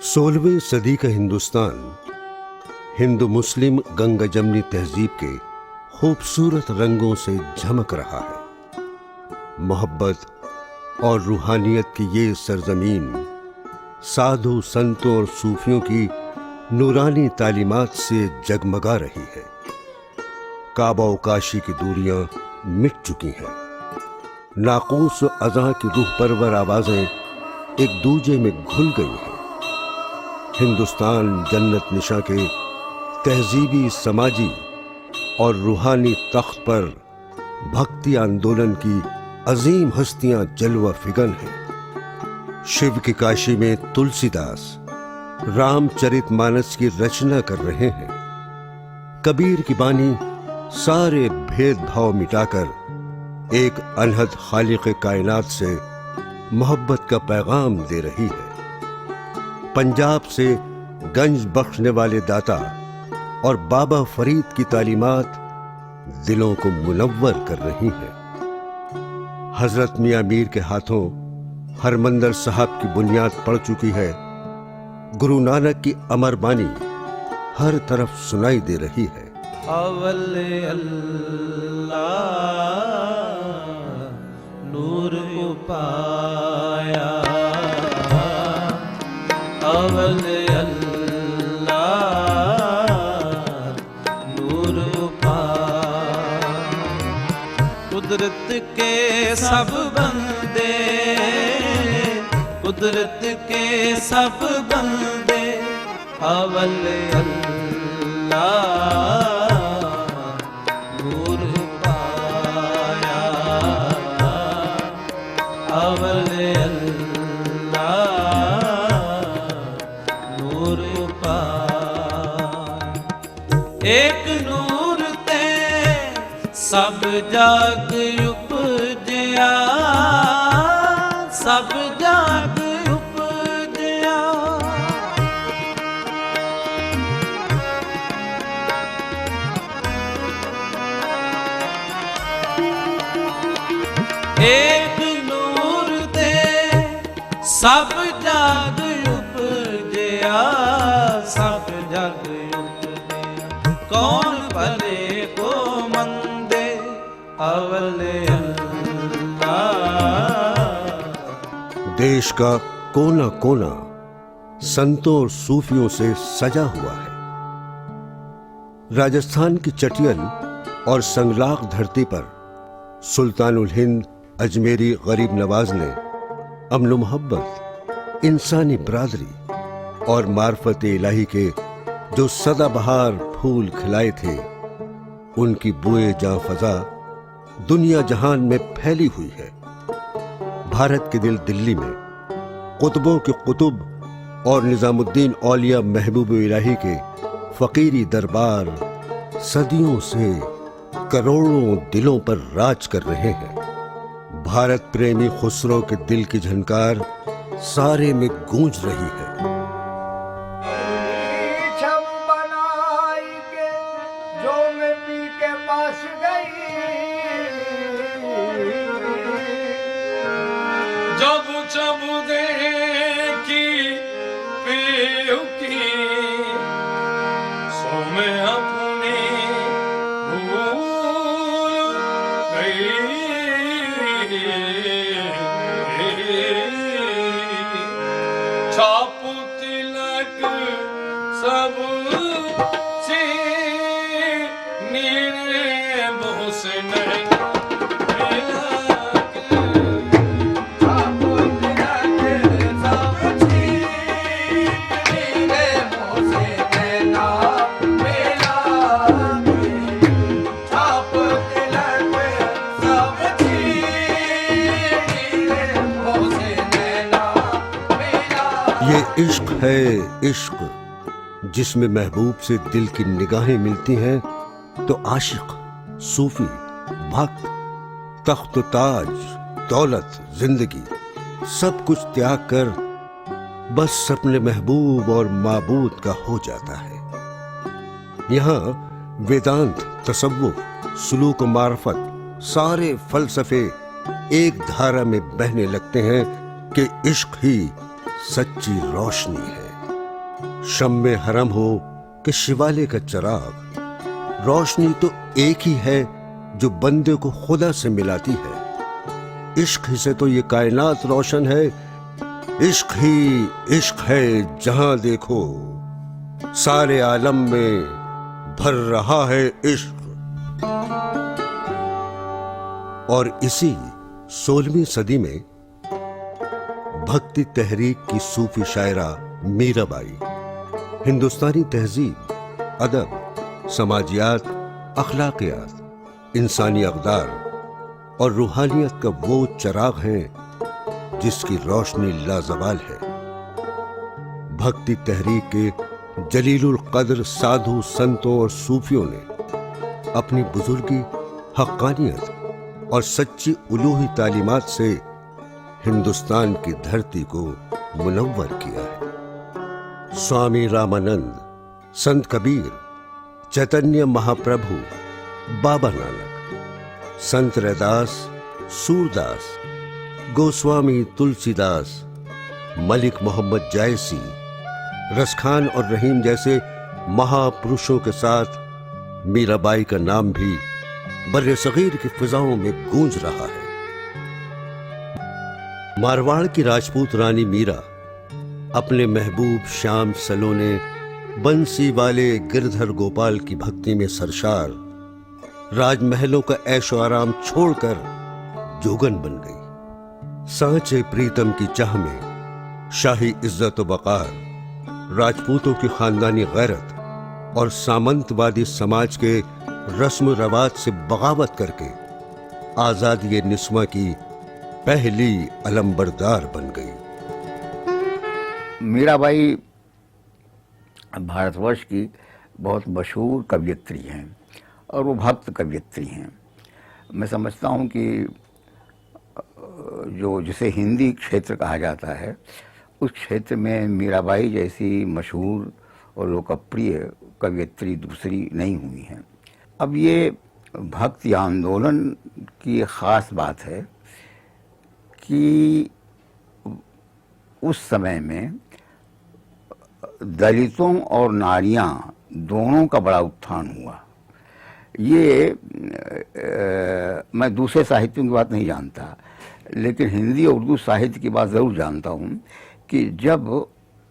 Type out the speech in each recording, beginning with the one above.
16वीं सदी का हिंदुस्तान हिंदू मुस्लिम गंगा जमनी तहजीब के खूबसूरत रंगों से झमक रहा है। मोहब्बत और रूहानियत की ये सरजमीन साधु संतों और सूफियों की नूरानी तालीमात से जगमगा रही है। काबा और काशी की दूरियां मिट चुकी हैं। नाकूस और अज़ां की रूह परवर आवाजें एक दूजे में घुल गई हैं। हिंदुस्तान जन्नत निशा के तहजीबी, समाजी और रूहानी तख्त पर भक्ति आंदोलन की अजीम हस्तियां जलवा फिगन हैं। शिव की काशी में तुलसीदास रामचरितमानस की रचना कर रहे हैं। कबीर की बानी सारे भेदभाव मिटाकर एक अनहद खालिक कायनात से मोहब्बत का पैगाम दे रही है। पंजाब से गंज बख्शने वाले दाता और बाबा फरीद की तालीमात दिलों को मुनव्वर कर रही है। हजरत मियां मीर के हाथों हरमंदर साहब की बुनियाद पड़ चुकी है। गुरु नानक की अमर बानी हर तरफ सुनाई दे रही है। अवले अल्लाह नूर उपाया, अवले अल्लाह नूर उपाया। कुदरत के सब बंदे, कुदरत के सब बंदे, अवले अल्लाह नूर पाया, अवले अल्लाह नूर पाया। एक नूर ते सब जाग उपजया, सब जाग उपजया। एक नूर दे सब जाग उपजया, सब जाग उपजया। कौन भले को मंदे, अवले अल्लाह। देश का कोना कोना संतों और सूफियों से सजा हुआ है। राजस्थान की चटियल और संगलाक धरती पर सुल्तानुल हिंद अजमेरी गरीब नवाज ने अमन मोहब्बत, इंसानी बरादरी और मार्फत इलाही के जो सदाबहार फूल खिलाए थे, उनकी बुए जां फजा दुनिया जहान में फैली हुई है। भारत के दिल दिल्ली में कुतुबों के कुतुब और निजामुद्दीन औलिया महबूब इलाही के फकीरी दरबार सदियों से करोड़ों दिलों पर राज कर रहे हैं। भारत प्रेमी खुसरो के दिल की झनकार सारे में गूंज रही है। जो मैं पी के पास गई, जब जब देखी पीऊ की, सो मैं अपनी भूल गई। छाप तिलक सब से नीरे बहु से नहीं ये इश्क है इश्क, जिसमें महबूब से दिल की निगाहें मिलती हैं तो आशिक, सूफी, भक्त तख्त ताज, दौलत, जिंदगी सब कुछ त्याग कर बस अपने महबूब और माबूद का हो जाता है। यहाँ वेदांत, तसव्वुफ, सुलूक, मार्फत सारे फलसफे एक धारा में बहने लगते हैं कि इश्क ही सच्ची रोशनी है। शम्मे हरम हो कि शिवाले का चिराग, रोशनी तो एक ही है जो बंदे को खुदा से मिलाती है। इश्क ही से तो ये कायनात रोशन है, इश्क ही इश्क है जहां देखो, सारे आलम में भर रहा है इश्क। और इसी 16वीं सदी में भक्ति तहरीक की सूफी शायरा मीराबाई हिंदुस्तानी तहजीब, अदब, समाजियात, अखलाकियात, इंसानी अक़दार और रूहानियत का वो चिराग हैं जिसकी रोशनी लाजवाल है। भक्ति तहरीक के जलीलुल कद्र साधु संतों और सूफियों ने अपनी बुजुर्गी, हक्कानियत और सच्ची उलूही तालीमात से हिंदुस्तान की धरती को मुनव्वर किया है। स्वामी रामानंद, संत कबीर, चैतन्य महाप्रभु, बाबा नानक, संत रैदास, सूरदास, गोस्वामी तुलसीदास, मलिक मोहम्मद जायसी, रसखान और रहीम जैसे महापुरुषों के साथ मीराबाई का नाम भी बर्रे सगीर की फिजाओं में गूंज रहा है। मारवाड़ की राजपूत रानी मीरा अपने महबूब श्याम सलोने बंसी वाले गिरधर गोपाल की भक्ति में सरशार राजमहलों का ऐशो आराम छोड़कर जोगन बन गई। सांचे प्रीतम की चाह में शाही इज्जत व वक़ार, राजपूतों की खानदानी गैरत और सामंतवादी समाज के रस्म रवाज से बगावत करके आजादी निस्वा की पहली अलंबरदार बन गई। मीराबाई भारतवर्ष की बहुत मशहूर कवयित्री हैं और वो भक्त कवयित्री हैं। मैं समझता हूँ कि जिसे हिंदी क्षेत्र कहा जाता है, उस क्षेत्र में मीराबाई जैसी मशहूर और लोकप्रिय कवयित्री दूसरी नहीं हुई हैं। अब ये भक्ति आंदोलन की ख़ास बात है कि उस समय में दलितों और नारियां दोनों का बड़ा उत्थान हुआ। ये मैं दूसरे साहित्यों की बात नहीं जानता, लेकिन हिंदी और उर्दू साहित्य की बात ज़रूर जानता हूँ कि जब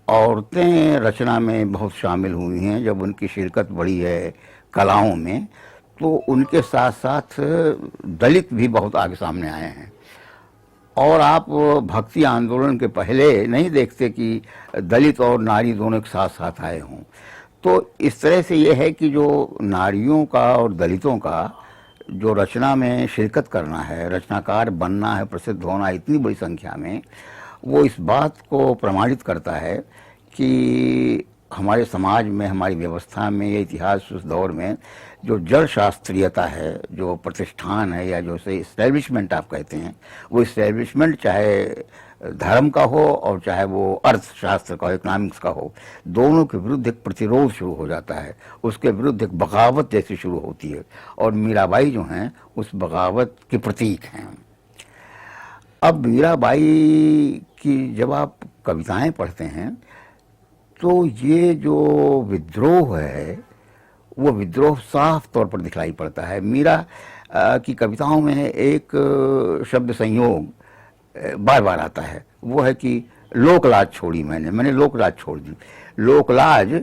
औरतें रचना में बहुत शामिल हुई हैं, जब उनकी शिरकत बढ़ी है कलाओं में, तो उनके साथ साथ दलित भी बहुत आगे सामने आए हैं। और आप भक्ति आंदोलन के पहले नहीं देखते कि दलित और नारी दोनों के साथ साथ आए हों। तो इस तरह से ये है कि जो नारियों का और दलितों का जो रचना में शिरकत करना है, रचनाकार बनना है, प्रसिद्ध होना इतनी बड़ी संख्या में, वो इस बात को प्रमाणित करता है कि हमारे समाज में, हमारी व्यवस्था में, ये इतिहास उस दौर में जो जड़ शास्त्रीयता है, जो प्रतिष्ठान है, या जो से इस्टेब्लिशमेंट आप कहते हैं, वो इस्टेब्लिशमेंट चाहे धर्म का हो और चाहे वो अर्थशास्त्र का हो, इकोनॉमिक्स का हो, दोनों के विरुद्ध एक प्रतिरोध शुरू हो जाता है, उसके विरुद्ध एक बगावत जैसी शुरू होती है। और मीराबाई जो हैं उस बगावत के प्रतीक हैं। अब मीराबाई की जब आप कविताएं पढ़ते हैं तो ये जो विद्रोह है वो विद्रोह साफ तौर पर दिखलाई पड़ता है। मीरा की कविताओं में एक शब्द संयोग बार बार आता है, वो है कि लोकलाज छोड़ी मैंने लोकलाज छोड़ दी। लोकलाज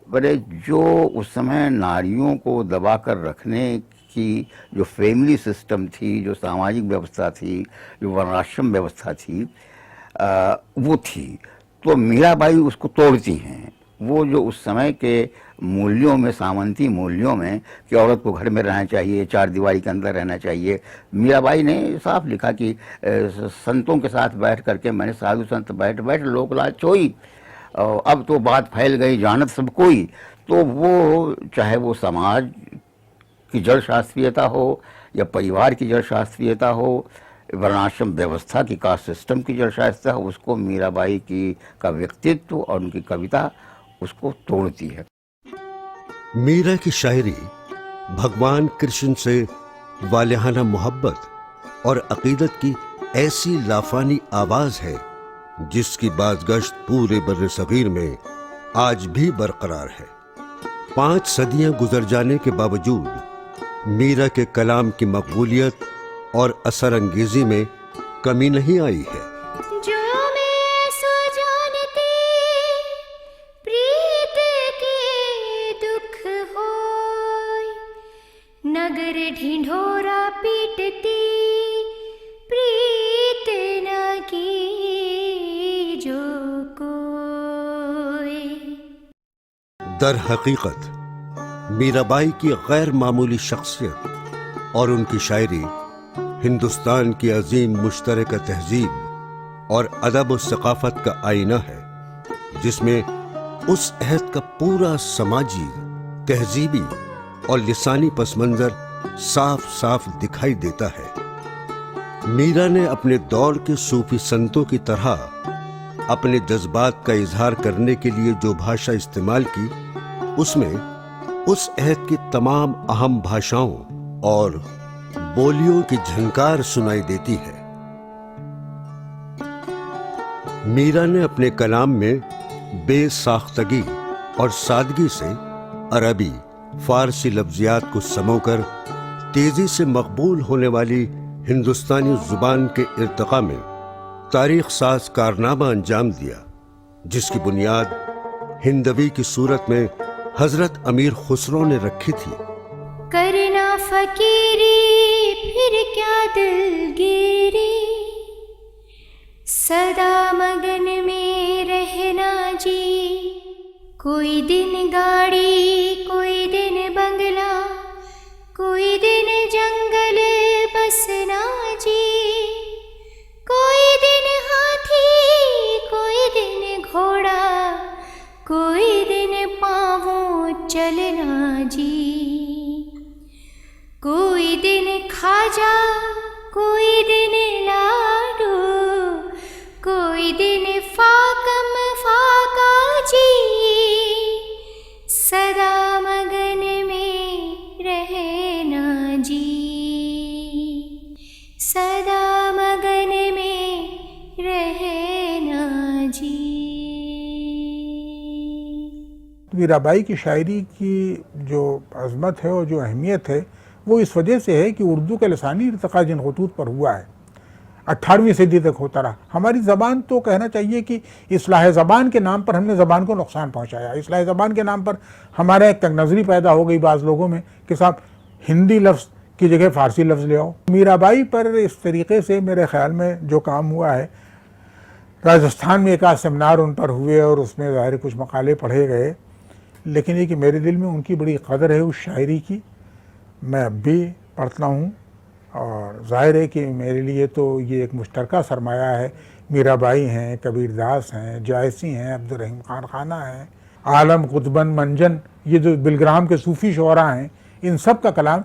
बड़े जो उस समय नारियों को दबा कर रखने की जो फैमिली सिस्टम थी, जो सामाजिक व्यवस्था थी, जो वर्णाश्रम व्यवस्था थी, वो थी। तो मीराबाई उसको तोड़ती हैं। वो जो उस समय के मूल्यों में, सामंती मूल्यों में, कि औरत को घर में रहना चाहिए, चार दीवारी के अंदर रहना चाहिए, मीराबाई ने साफ लिखा कि संतों के साथ बैठ करके मैंने साधु संत बैठ बैठ लोकलाज छोई, अब तो बात फैल गई, जानत सब कोई। तो वो चाहे वो समाज की जड़ शास्त्रीयता हो या परिवार की जड़ शास्त्रीयता हो, वर्णाश्रम व्यवस्था की, कास्ट सिस्टम की जड़ शास्त्रीयता हो, उसको मीराबाई का व्यक्तित्व और उनकी कविता उसको तोड़ती है। मीरा की शायरी भगवान कृष्ण से वालिहाना मोहब्बत और अकीदत की ऐसी लाफानी आवाज है जिसकी बाज़गश्त पूरे बर्रे सगीर में आज भी बरकरार है। 5 सदियां गुजर जाने के बावजूद मीरा के कलाम की मकबूलियत और असर अंगेजी में कमी नहीं आई है। जो मैं सो जानती प्रीत के दुख होय, नगर ढिंढोरा पीटती प्रीत न की जो कोय। दर हकीकत मीराबाई की गैर मामूली शख्सियत और उनकी शायरी हिंदुस्तान की अजीम मुश्तरका तहजीब और अदब और सकाफत का आईना है, जिसमें उस अहद का पूरा समाजी, तहजीबी और लिसानी पसमंजर साफ साफ दिखाई देता है। मीरा ने अपने दौर के सूफी संतों की तरह अपने जज्बात का इजहार करने के लिए जो भाषा इस्तेमाल की, उसमें उस अहद की तमाम अहम भाषाओं और बोलियों की झंकार सुनाई देती है। मीरा ने अपने कलाम में बेसाख्तगी और सादगी से अरबी, फारसी लफ्जियात को समोकर तेजी से मकबूल होने वाली हिंदुस्तानी जुबान के इर्तिका में तारीख साज कारनामा अंजाम दिया, जिसकी बुनियाद हिंदवी की सूरत में हजरत अमीर खुसरो ने रखी थी। करना फकीरी फिर क्या दिलगिरी, सदा मगन में रहना जी। कोई दिन गाड़ी, कोई दिन बंगला, कोई दिन जंगल बसना जी। कोई दिन हाथी, कोई दिन घोड़ा, कोई दिन पाँवों चलना जी। कोई दिन खाजा, कोई दिन लाडू, कोई दिन फाकम फाका जी। सदा मगन में रहना जी, सदा मगन में रहना जी। मीराबाई की शायरी की जो अज़मत है और जो अहमियत है, वो इस वजह से है कि उर्दू का लसानी इर्तिक़ा जिन खतूत पर हुआ है 18वीं सदी तक होता रहा। हमारी ज़बान तो कहना चाहिए कि इस्लाह ज़बान के नाम पर हमने ज़बान को नुकसान पहुंचाया। इस्लाह ज़बान के नाम पर हमारे एक तकनज़री पैदा हो गई बाज़ लोगों में कि साहब हिंदी लफ्ज़ की जगह फ़ारसी लफ्ज़ ले आओ। मीराबाई पर इस तरीके से मेरे ख़्याल में जो काम हुआ है, राजस्थान में एक आध सेमिनार उन पर हुए और उसमें ज़ाहिर कुछ मकाले पढ़े गए, लेकिन ये कि मेरे दिल में उनकी बड़ी कदर है उस शायरी की। मैं अब भी पढ़ता हूँ और ज़ाहिर है कि मेरे लिए तो ये एक मुश्तरका सरमाया है। मीराबाई हैं, कबीरदास हैं, जायसी हैं, अब्दुर्रहीम खान खाना हैं, आलम कुतुबन मंजन, ये जो बिलग्राम के सूफ़ी शोरा हैं, इन सब का कलाम।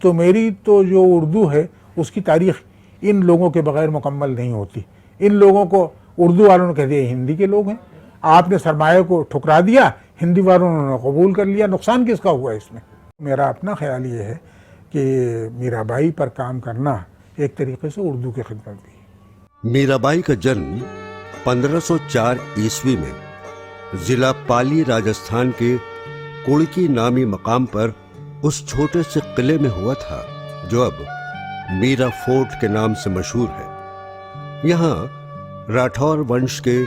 तो मेरी तो जो उर्दू है उसकी तारीख़ इन लोगों के बग़ैर मुकम्मल नहीं होती। इन लोगों को उर्दू वालों ने कह दिया हिंदी के लोग हैं, आपने सरमाए को ठुकरा दिया, हिंदी वालों ने कबूल कर लिया। नुकसान किसका हुआ इसमें? मेरा अपना ख्याल ये है कि मीराबाई पर काम करना एक तरीके से उर्दू की खिदमत भी। मीराबाई का जन्म 1504 ईस्वी में जिला पाली राजस्थान के कुड़की नामी मकाम पर उस छोटे से किले में हुआ था, जो अब मीरा फोर्ट के नाम से मशहूर है। यहाँ राठौर वंश के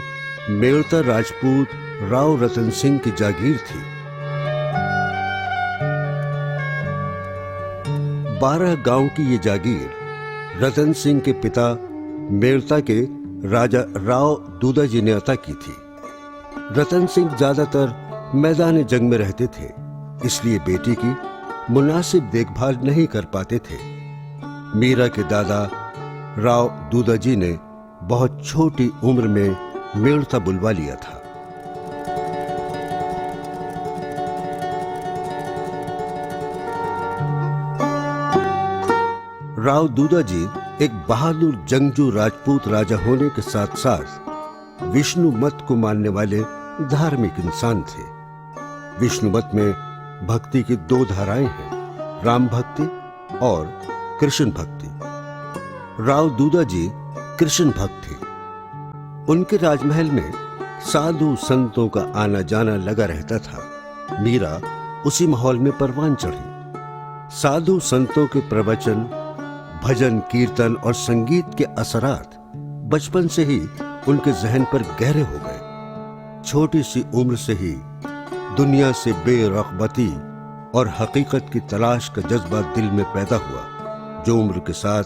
मेड़ता राजपूत राव रतन सिंह की जागीर थी। 12 गांव की ये जागीर रतन सिंह के पिता मेड़ता के राजा राव दूदाजी ने अता की थी। रतन सिंह ज्यादातर मैदान जंग में रहते थे, इसलिए बेटी की मुनासिब देखभाल नहीं कर पाते थे। मीरा के दादा राव दूदाजी ने बहुत छोटी उम्र में मेड़ता बुलवा लिया था। राव दूदाजी एक बहादुर जंगजू राजपूत राजा होने के साथ साथ विष्णु मत को मानने वाले धार्मिक इंसान थे। विष्णु मत में भक्ति की 2 धाराएं हैं, राम भक्ति और कृष्ण भक्ति। राव दूदाजी कृष्ण भक्त थे। उनके राजमहल में साधु संतों का आना जाना लगा रहता था। मीरा उसी माहौल में परवान चढ़ी। साधु संतों के प्रवचन, भजन, कीर्तन और संगीत के असरात बचपन से ही उनके जहन पर गहरे हो गए। छोटी सी उम्र से ही दुनिया से बेरग़बती और हकीकत की तलाश का जज्बा दिल में पैदा हुआ, जो उम्र के साथ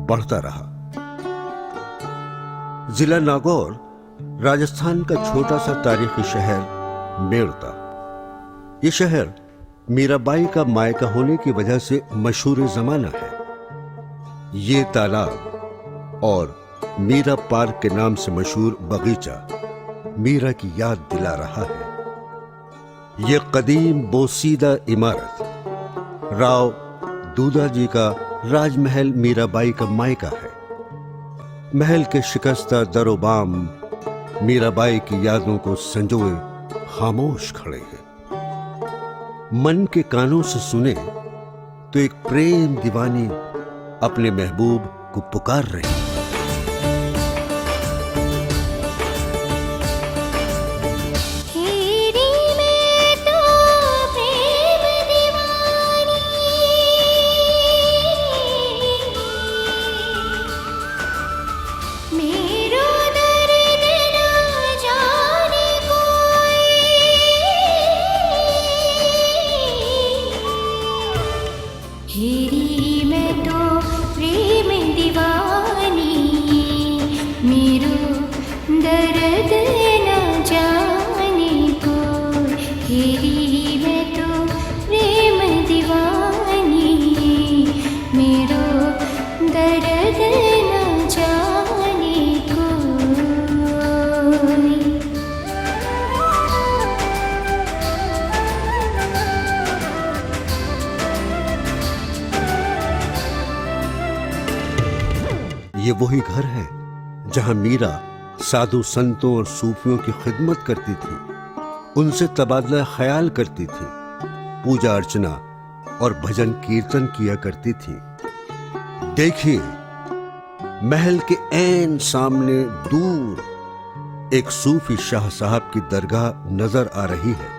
बढ़ता रहा। जिला नागौर राजस्थान का छोटा सा तारीखी शहर मेड़ता। ये शहर मीराबाई का मायका होने की वजह से मशहूर जमाना है। ये तालाब और मीरा पार्क के नाम से मशहूर बगीचा मीरा की याद दिला रहा है। ये कदीम बोसीदा इमारत राव दूदाजी का राजमहल मीराबाई का मायका है। महल के शिकस्ता दरोबाम मीराबाई की यादों को संजोए खामोश खड़े हैं। मन के कानों से सुने तो एक प्रेम दीवानी अपने महबूब को पुकार रही। ये वही घर है जहां मीरा साधु संतों और सूफियों की खिदमत करती थी, उनसे तबादला ख्याल करती थी, पूजा अर्चना और भजन कीर्तन किया करती थी। देखिए, महल के ऐन सामने दूर एक सूफी शाह साहब की दरगाह नजर आ रही है।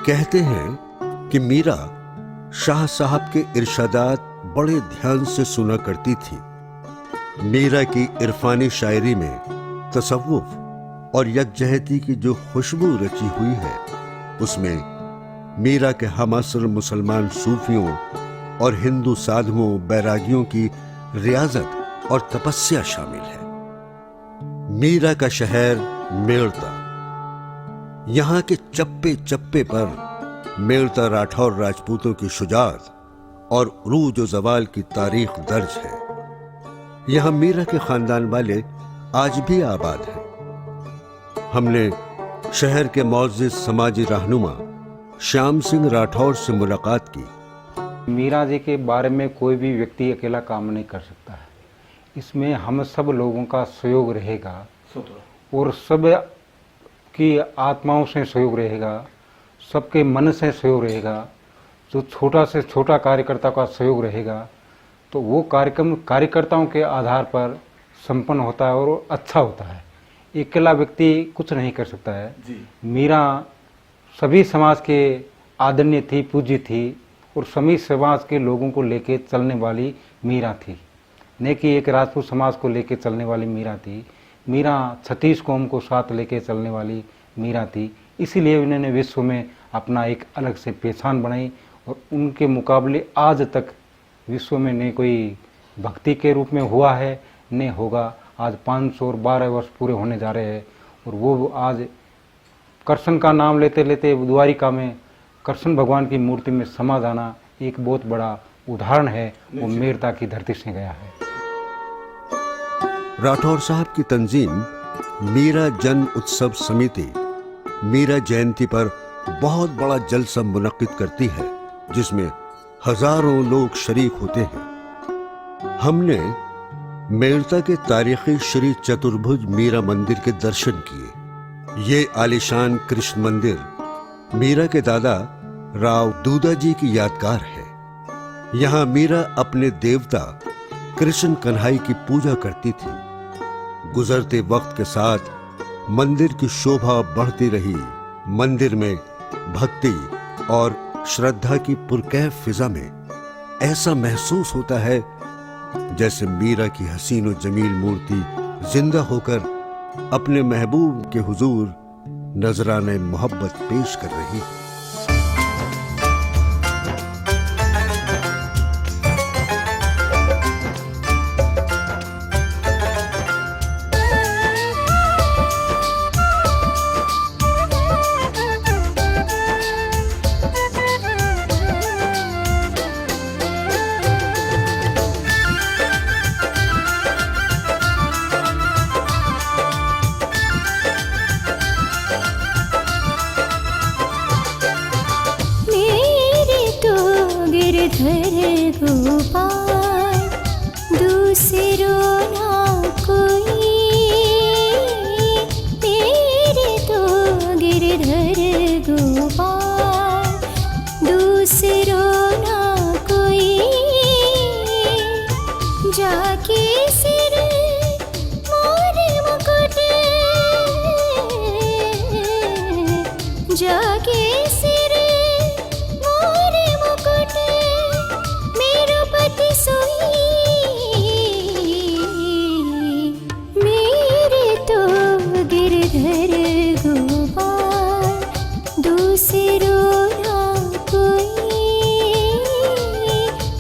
कहते हैं कि मीरा शाह साहब के इरशादात बड़े ध्यान से सुना करती थी। मीरा की इरफानी शायरी में तसव्वुफ और यकजहती की जो खुशबू रची हुई है, उसमें मीरा के हमअसर मुसलमान सूफियों और हिंदू साधुओं बैरागियों की रियाजत और तपस्या शामिल है। मीरा का शहर मेड़ता, यहाँ के चप्पे चप्पे पर मेड़ता राठौर राजपूतों की शुजाअत और उरूज व ज़वाल की तारीख दर्ज है। यहाँ मीरा के खानदान वाले आज भी आबाद हैं। हमने शहर के मुअज़्ज़िज़ समाजी रहनुमा श्याम सिंह राठौर से मुलाकात की। मीरा जी के बारे में कोई भी व्यक्ति अकेला काम नहीं कर सकता है। इसमें हम सब लोगों का सहयोग रहेगा और सब की आत्माओं से सहयोग रहेगा, सबके मन से सहयोग रहेगा। जो छोटा से छोटा कार्यकर्ता का सहयोग रहेगा तो वो कार्यक्रम कार्यकर्ताओं के आधार पर संपन्न होता है और अच्छा होता है। अकेला व्यक्ति कुछ नहीं कर सकता है जी। मीरा सभी समाज के आदरणीय थी, पूज्य थी और सभी समाज के लोगों को लेके चलने वाली मीरा थी, न कि एक राजपूत समाज को लेके चलने वाली मीरा थी। मीरा 36 कौम को साथ लेके चलने वाली मीरा थी। इसीलिए उन्होंने विश्व में अपना एक अलग से पहचान बनाई और उनके मुकाबले आज तक विश्व में न कोई भक्ति के रूप में हुआ है न होगा। आज 512 वर्ष पूरे होने जा रहे हैं और वो आज कृष्ण का नाम लेते लेते द्वारिका में कृष्ण भगवान की मूर्ति में समा जाना एक बहुत बड़ा उदाहरण है। वो मेड़ता की धरती से गया है। राठौर साहब की तंजीम मीरा जन उत्सव समिति मीरा जयंती पर बहुत बड़ा जलसा मुनक्किद करती है, जिसमें हजारों लोग शरीक होते हैं। हमने मेड़ता के तारीखी श्री चतुर्भुज मीरा मंदिर के दर्शन किए। ये आलिशान कृष्ण मंदिर मीरा के दादा राव दूदाजी की यादगार है। यहाँ मीरा अपने देवता कृष्ण कन्हई की पूजा करती थी। गुजरते वक्त के साथ मंदिर की शोभा बढ़ती रही। मंदिर में भक्ति और श्रद्धा की पुरकैफ फिजा में ऐसा महसूस होता है जैसे मीरा की हसीन और जमील मूर्ति जिंदा होकर अपने महबूब के हुजूर नजराने मोहब्बत पेश कर रही है। गिरधर गोपाल दूसरों ना कोई, मेरे तो गिरधर गोपाल दूसरों ना कोई। जाके सिर मोर मुकुट, जाके सिर मोर मुकुट मेरो पति सोई। मेरे तो गिरधर गोपाल दूसरों ना कोई,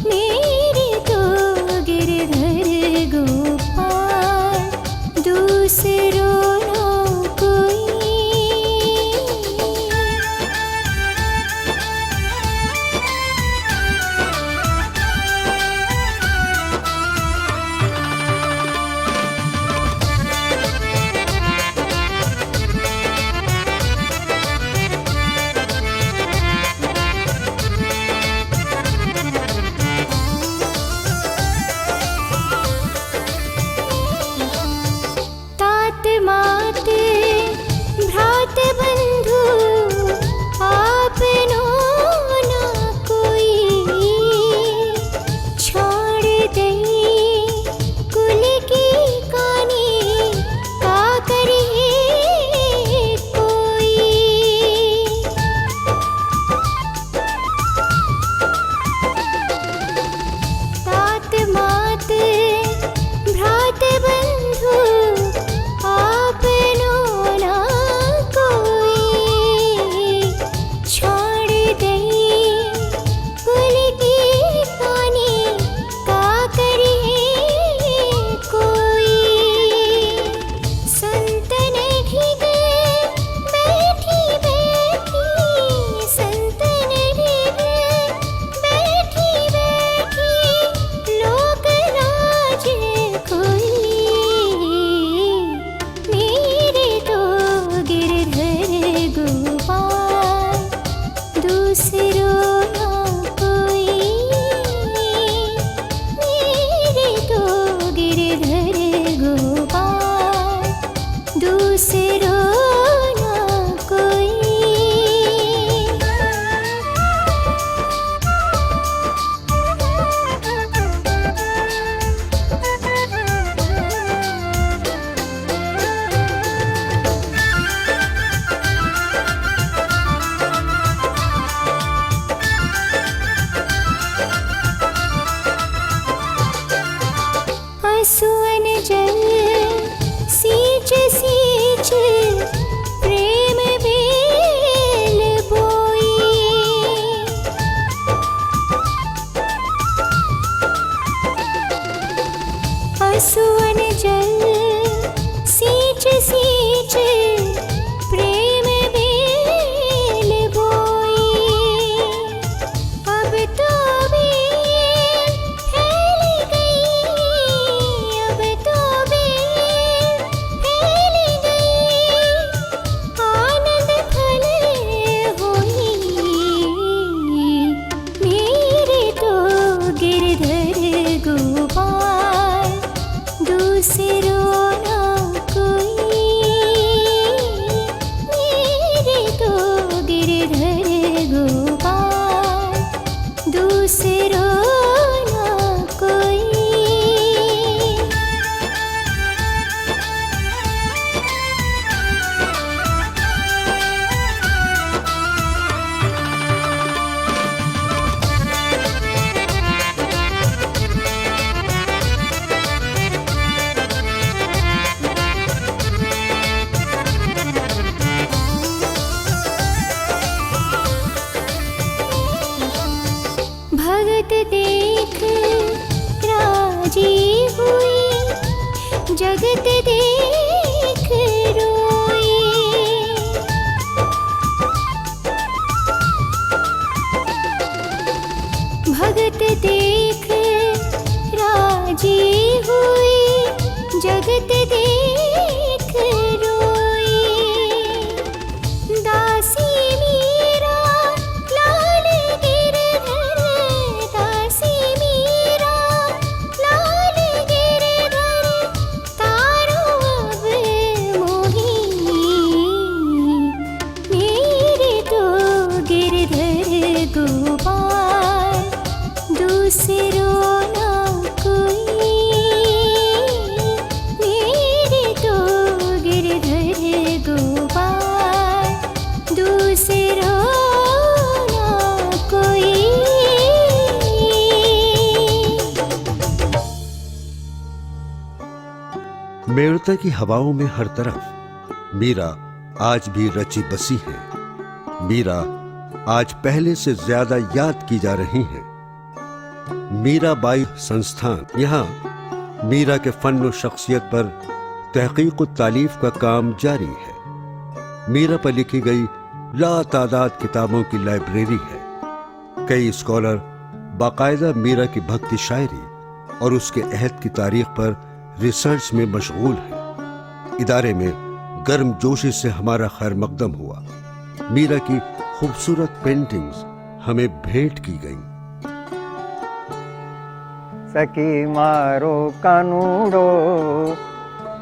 मेरे तो गिरधर गोपाल दूसरों ना कोई। तात मात भ्रात बंधु आपनो ना कोई, छोड़ दई कुल की कानी का करिए कोई। तात मात भ्रात बंधु आपनो ना कोई, छोड़ दई कुल की कानी का करिए कोई। संतन ढिग बैठी बैठी, संतन ढिग बैठी बैठी लोक लाज कोई। मेरे तो गिरधर गोपाल दूसरों ना कोई, मेरे तो गिरधर गोपाल दूसरों ना कोई। आंसुअन जल सींच सींच प्रेम बेल बोई। आंसुअन जल सींच सींच प्रेम बेल बोई। अब तो बेल फैल गई, अब तो बेल फैल गई, आनंद फल होई। मेरे तो गिरधर गोपाल दूसरों राजी हुई जगत देख रोई। भगत देख राजी हुई जगत देख रोई। दासी मीरा लाल गिरधर, दासी मीरा लाल गिरधर, तारो अब मोहिनी। मेरे तो गिरधर गोपाल दूसरो ना कोई। मेरे तो गिरधर गोपाल दूसरो ना कोई। मेड़ता की हवाओं में हर तरफ मीरा आज भी रची बसी है। मीरा आज पहले से ज्यादा याद की जा रही है। मीराबाई संस्थान, यहाँ मीरा के फन और शख्सियत पर तहकीक और तालीफ का काम जारी है। मीरा पर लिखी गई लातादाद किताबों की लाइब्रेरी है। कई स्कॉलर बाकायदा मीरा की भक्ति शायरी और उसके अहद की तारीख पर रिसर्च में मशगूल है। इदारे में गर्म जोशी से हमारा खैर मकदम हुआ। मीरा की खूबसूरत पेंटिंग्स हमें भेंट की गईं। सखी मारो कानूड़ो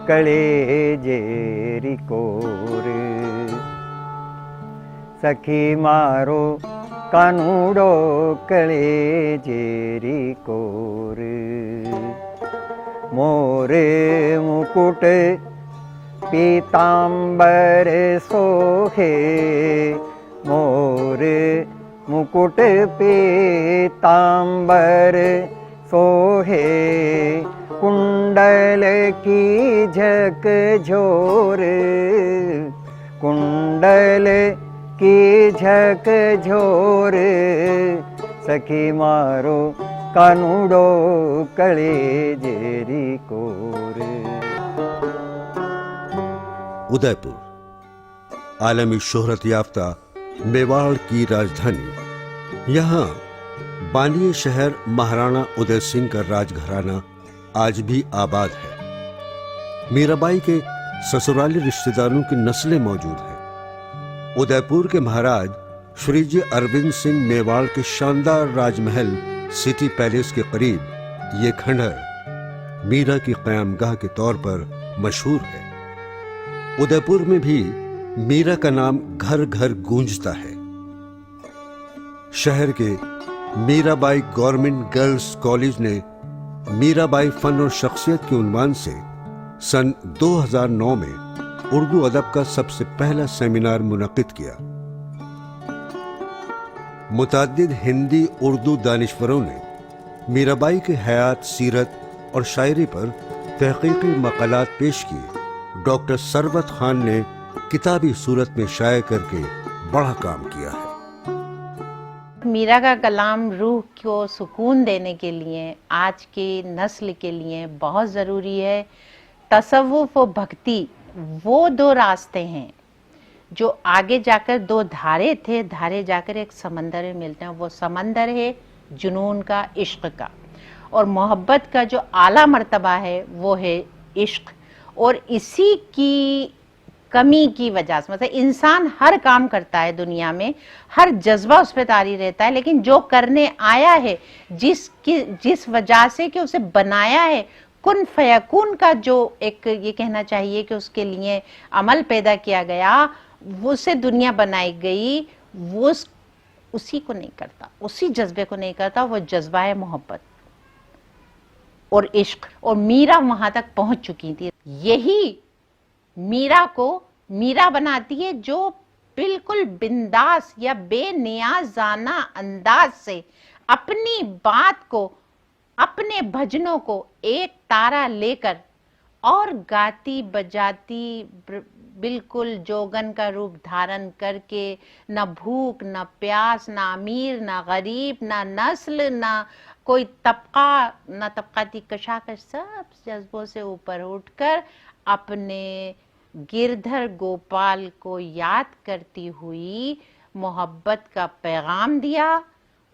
कलेजेरी कोर। सखी मारो कानूड़ो कलेजेरी कोर। मोरे मुकुट पीतांबर सोहे। मोरे मुकुट पीतांबर सोहे। कुंडल की झक झोर। कुंडल की झक झोर। सखी मारो कानूड़ो कलेजेरी कोर। उदयपुर आलमी शोहरत याफ्ता मेवाड़ की राजधानी। यहाँ बानिए शहर महाराणा उदय सिंह का राजघराना आज भी आबाद है। मीराबाई के ससुराली रिश्तेदारों की नस्लें मौजूद हैं। उदयपुर के महाराज श्री जी अरविंद सिंह मेवाड़ के शानदार राजमहल सिटी पैलेस के करीब ये खंडहर मीरा की क़यामगाह के तौर पर मशहूर है। उदयपुर में भी मीरा का नाम घर घर गूंजता है। शहर के मीराबाई गवर्नमेंट गर्ल्स कॉलेज ने मीराबाई फन और शख्सियत के उन्वान से सन 2009 में उर्दू अदब का सबसे पहला सेमिनार मुनक्किद किया। मुताद्दिद हिंदी उर्दू दानिश्वरों ने मीराबाई के हयात, सीरत और शायरी पर तहकीकी मक़ालात पेश किए। डॉक्टर सरवत खान ने किताबी सूरत में शाये करके बड़ा काम किया है। मीरा का कलाम रूह को सुकून देने के लिए, आज की नस्ल के लिए बहुत ज़रूरी है। तसव्वुफ और भक्ति वो दो रास्ते हैं जो आगे जाकर दो धारे थे, धारे जाकर एक समंदर में मिलते हैं। वो समंदर है जुनून का, इश्क का, और मोहब्बत का जो आला मर्तबा है वो है इश्क। और इसी की कमी की वजह से, मतलब इंसान हर काम करता है दुनिया में, हर जज्बा उस पर तारी रहता है, लेकिन जो करने आया है, जिस वजह से कि उसे बनाया है, कुन फयकून का जो एक ये कहना चाहिए कि उसके लिए अमल पैदा किया गया, उससे दुनिया बनाई गई, वो उसी को नहीं करता, उसी जज्बे को नहीं करता। वो जज्बा है मोहब्बत और इश्क, और मीरा वहां तक पहुंच चुकी थी। यही मीरा को मीरा बनाती है, जो बिल्कुल बिंदास या बेनियाजाना अंदाज से अपनी बात को, अपने भजनों को एक तारा लेकर और गाती बजाती, बिल्कुल जोगन का रूप धारण करके, न भूख न प्यास, न अमीर न गरीब, न नस्ल न कोई तबका ना तबकाती कशाकश सब जज्बों से ऊपर उठकर अपने गिरधर गोपाल को याद करती हुई मोहब्बत का पैगाम दिया।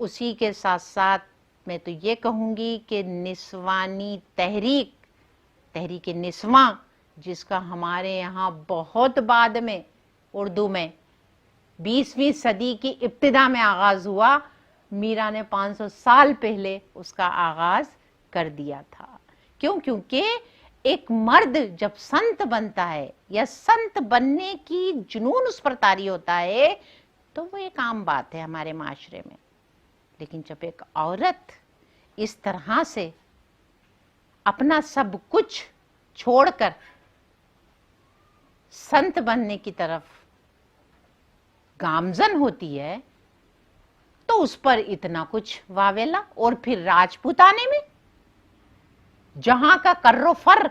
उसी के साथ साथ मैं तो ये कहूँगी कि निस्वानी तहरीक निस्वां, जिसका हमारे यहाँ बहुत बाद में उर्दू में 20वीं सदी की इब्तिदा में आगाज़ हुआ, मीरा ने 500 साल पहले उसका आगाज़ कर दिया था। क्यों? क्योंकि एक मर्द जब संत बनता है या संत बनने की जुनून उस पर तारी होता है तो वो एक आम बात है हमारे माशरे में। लेकिन जब एक औरत इस तरह से अपना सब कुछ छोड़कर संत बनने की तरफ गामजन होती है तो उस पर इतना कुछ वावेला। और फिर राजपूताने में जहां का कर्रो फर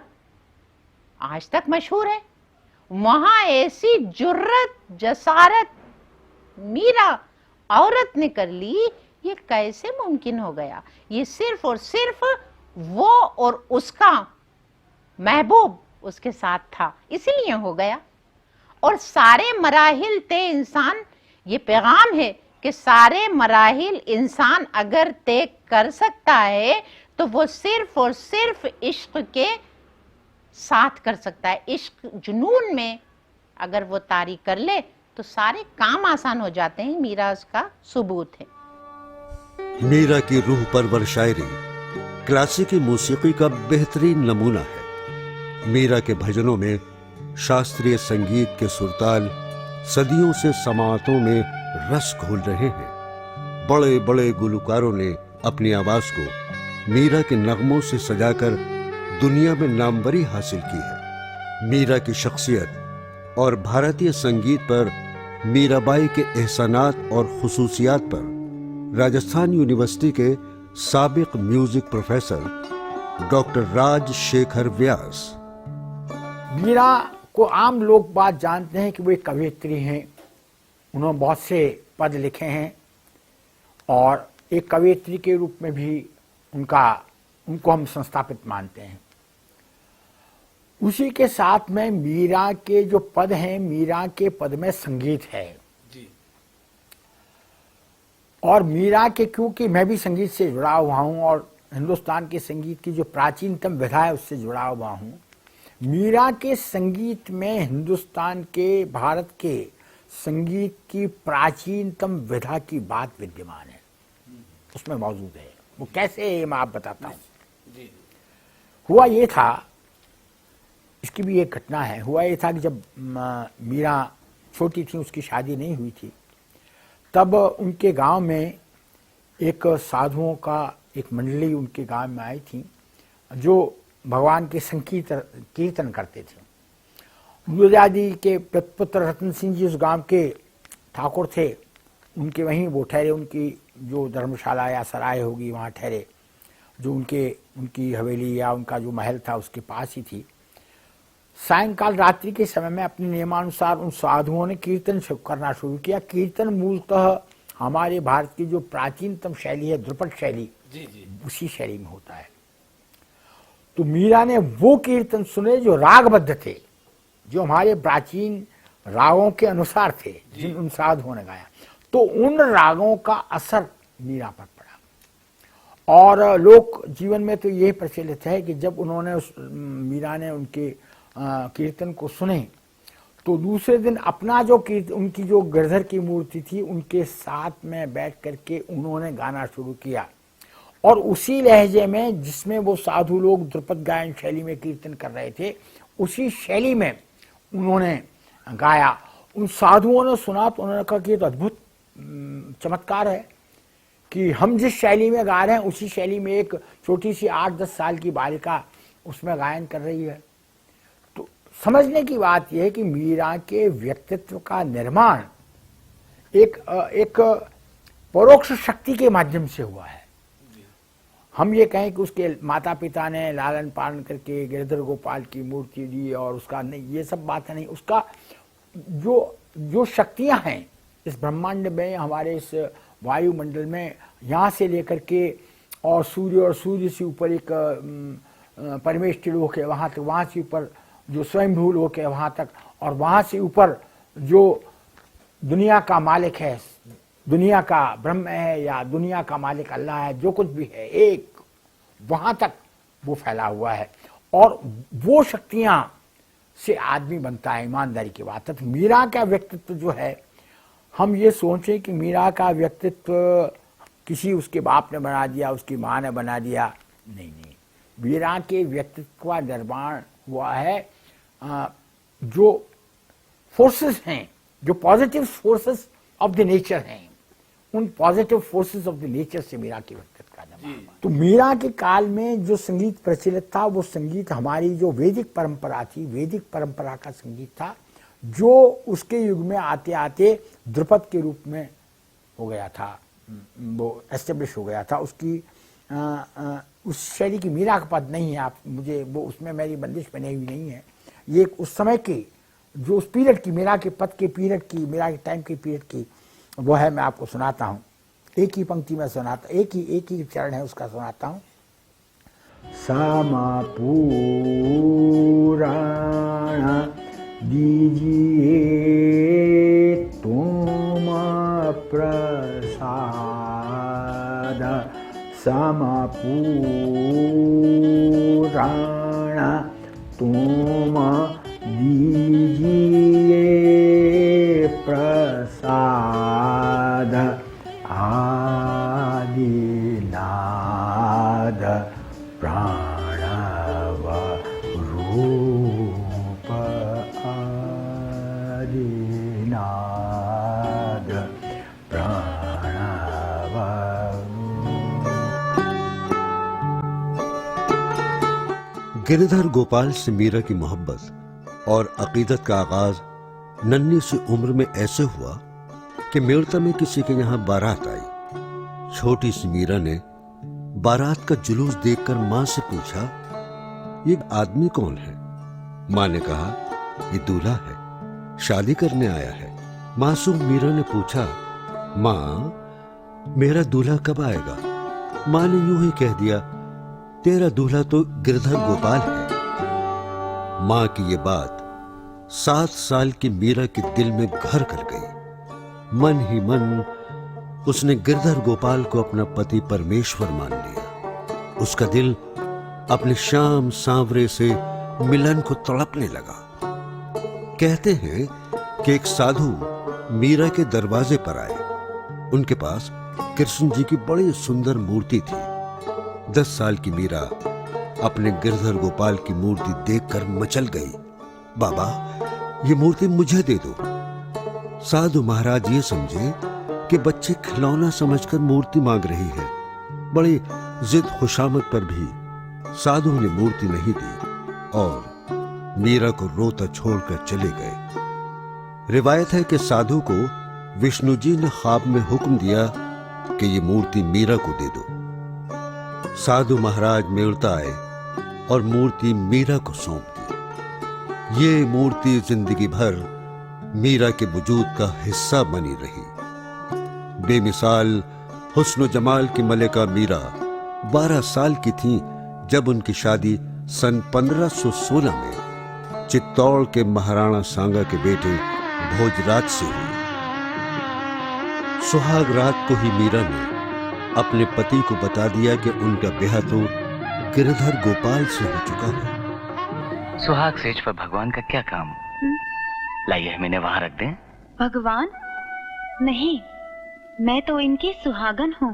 आज तक मशहूर है, वहां ऐसी जुर्रत जसारत मीरा औरत ने कर ली, ये कैसे मुमकिन हो गया? ये सिर्फ और सिर्फ वो और उसका महबूब उसके साथ था, इसीलिए हो गया। और सारे मराहिल तय इंसान, ये पैगाम है कि सारे मराहिल इंसान अगर तय कर सकता है तो वो सिर्फ और सिर्फ इश्क के साथ कर सकता है। इश्क जुनून में अगर वो तारी कर ले तो सारे काम आसान हो जाते हैं। मीरा उसका सबूत है। मीरा की रूह परवर शायरी क्लासिकी मौसीकी का बेहतरीन नमूना है। मीरा के भजनों में शास्त्रीय संगीत के सुरताल सदियों से समातों में रस घोल रहे हैं। बड़े बड़े गुलकारों ने अपनी आवाज को मीरा के नगमों से सजाकर दुनिया में नामवरी हासिल की है। मीरा की शख्सियत और भारतीय संगीत पर मीराबाई के एहसानात और खुसूसियात पर राजस्थान यूनिवर्सिटी के साबिक म्यूजिक प्रोफेसर डॉक्टर राजशेखर व्यास। मीरा को आम लोग बात जानते हैं कि वो एक कवयित्री हैं। उन्होंने बहुत से पद लिखे हैं और एक कवयित्री के रूप में भी उनको हम संस्थापित मानते हैं। उसी के साथ में मीरा के जो पद हैं, मीरा के पद में संगीत है जी। और मीरा के, क्योंकि मैं भी संगीत से जुड़ा हुआ हूं और हिंदुस्तान के संगीत की जो प्राचीनतम विधा है उससे जुड़ा हुआ हूं, मीरा के संगीत में हिंदुस्तान के, भारत के संगीत की प्राचीनतम विधा की बात विद्यमान है, उसमें मौजूद है। वो कैसे है मैं आप बताता हूं। हुआ ये था, इसकी भी एक घटना है। हुआ ये था कि जब मीरा छोटी थी, उसकी शादी नहीं हुई थी, तब उनके गांव में एक साधुओं का एक मंडली उनके गांव में आई थी जो भगवान के कीर्तन करते थे। गुरुदादी के पुत्र रतन सिंह जी उस गांव के ठाकुर थे, उनके वहीं वो ठहरे, उनकी जो धर्मशाला या सराय होगी वहाँ ठहरे, जो उनकी हवेली या उनका जो महल था उसके पास ही थी। सायंकाल रात्रि के समय में अपने नियमानुसार उन साधुओं ने कीर्तन करना शुरू किया। कीर्तन मूलतः हमारे भारत की जो प्राचीनतम शैली है, ध्रुपद शैली, उसी शैली में होता है। तो मीरा ने वो कीर्तन सुने जो रागबद्ध थे, जो हमारे प्राचीन रागों के अनुसार थे, जिन उन साधुओं ने गाया। तो उन रागों का असर मीरा पर पड़ा। और लोक जीवन में तो यह प्रचलित है कि जब उन्होंने मीरा ने उनके कीर्तन को सुने तो दूसरे दिन अपना जो कीर्तन, उनकी जो गिरधर की मूर्ति थी, उनके साथ में बैठ करके उन्होंने गाना शुरू किया। और उसी लहजे में जिसमें वो साधु लोग ध्रुपद गायन शैली में कीर्तन कर रहे थे, उसी शैली में उन्होंने गाया। उन साधुओं ने सुना तो उन्होंने कहा कि ये तो अद्भुत चमत्कार है कि हम जिस शैली में गा रहे हैं उसी शैली में एक छोटी सी 8-10 साल की बालिका उसमें गायन कर रही है। तो समझने की बात यह है कि मीरा के व्यक्तित्व का निर्माण एक परोक्ष शक्ति के माध्यम से हुआ है। हम ये कहें कि उसके माता पिता ने लालन पालन करके गिरधर गोपाल की मूर्ति दी और उसका नहीं, ये सब बातें नहीं। उसका जो शक्तियां हैं इस ब्रह्मांड में, हमारे इस वायुमंडल में, यहाँ से लेकर के और सूर्य से ऊपर एक परमेष्टि लोक है वहाँ तक, वहाँ से ऊपर जो स्वयंभू लोक है वहाँ तक, और वहाँ से ऊपर जो दुनिया का मालिक है, दुनिया का ब्रह्म है या दुनिया का मालिक अल्लाह है, जो कुछ भी है एक, वहाँ तक वो फैला हुआ है। और वो शक्तियाँ से आदमी बनता है, ईमानदारी की बात है। तो मीरा का व्यक्तित्व जो है, हम ये सोचें कि मीरा का व्यक्तित्व किसी उसके बाप ने बना दिया, उसकी माँ ने बना दिया, नहीं। मीरा के व्यक्तित्व का निर्माण हुआ है जो फोर्सेस हैं, जो positive forces of the nature हैं, उन positive forces of the nature से मीरा के व्यक्तित्व का निर्माण। तो मीरा के काल में जो संगीत प्रचलित था, वो संगीत हमारी जो वैदिक परंपरा थी, वैदिक परंपरा का संगीत था, जो उसके युग में आते आते ध्रुपद के रूप में हो गया था, वो एस्टेब्लिश हो गया था। उसकी उस शैली की मीरा का पद नहीं है, आप मुझे वो उसमें मेरी बंदिश बनी हुई नहीं है। ये उस समय की जो उस पीरियड की मीरा के पद के पीरियड की, मीरा के टाइम के पीरियड की वो है। मैं आपको सुनाता हूँ, एक ही पंक्ति में सुनाता, एक ही चरण है उसका सुनाता हूँ। समापुराण दीजिए तुम प्रसाद, समापुराण तुम दीजिए प्रसाद, आदिनाद प्राणव रूप, आदिनाद प्राणव। गिरधर गोपाल से मीरा की मोहब्बत और अकीदत का आगाज नन्ही सी उम्र में ऐसे हुआ कि मेड़ता में किसी के यहां बारात आई। छोटी सी मीरा ने बारात का जुलूस देखकर मां से पूछा, ये आदमी कौन है? मां ने कहा, ये दूल्हा है, शादी करने आया है। मासूम मीरा ने पूछा, मां मेरा दूल्हा कब आएगा? मां ने यूं ही कह दिया, तेरा दूल्हा तो गिरधर गोपाल है। मां की ये बात 7 साल की मीरा के दिल में घर कर गई। मन ही मन उसने गिरधर गोपाल को अपना पति परमेश्वर मान लिया। उसका दिल अपने श्याम सांवरे से मिलन को तड़पने लगा। कहते हैं कि एक साधु मीरा के दरवाजे पर आए। उनके पास कृष्ण जी की बड़ी सुंदर मूर्ति थी। 10 साल की मीरा अपने गिरधर गोपाल की मूर्ति देखकर मचल गई। बाबा, ये मूर्ति मुझे दे दो। साधु महाराज ये समझे कि बच्चे खिलौना समझकर मूर्ति मांग रही है। बड़ी जिद खुशामद पर भी साधु ने मूर्ति नहीं दी और मीरा को रोता छोड़कर चले गए। रिवायत है कि साधु को विष्णु जी ने ख्वाब में हुक्म दिया कि ये मूर्ति मीरा को दे दो। साधु महाराज मेड़ता आए और मूर्ति मीरा को सौंप दी। ये मूर्ति जिंदगी भर मीरा के वजूद का हिस्सा बनी रही। बेमिसाल हुस्न जमाल की मलिका मीरा 12 साल की थी जब उनकी शादी सन 1516 में चित्तौड़ के महाराणा सांगा के बेटे भोजराज से हुई। सुहाग रात को ही मीरा ने अपने पति को बता दिया कि उनका ब्याह तो गिरधर गोपाल से हो चुका है। सुहाग सेज पर भगवान का क्या काम? लाइए हम इन्हें वहां रख दें। भगवान नहीं, मैं तो इनकी सुहागन हूँ।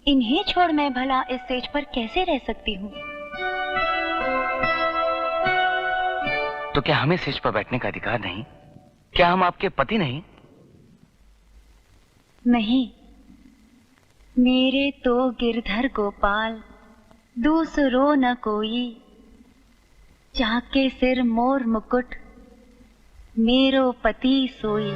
इन्हें छोड़ मैं भला इस सेज पर कैसे रह सकती हूँ? तो क्या हमें सेज पर बैठने का अधिकार नहीं? क्या हम आपके पति नहीं? नहीं, मेरे तो गिरधर गोपाल दूसरो न कोई, जाके सिर मोर मुकुट मेरो पति सोई।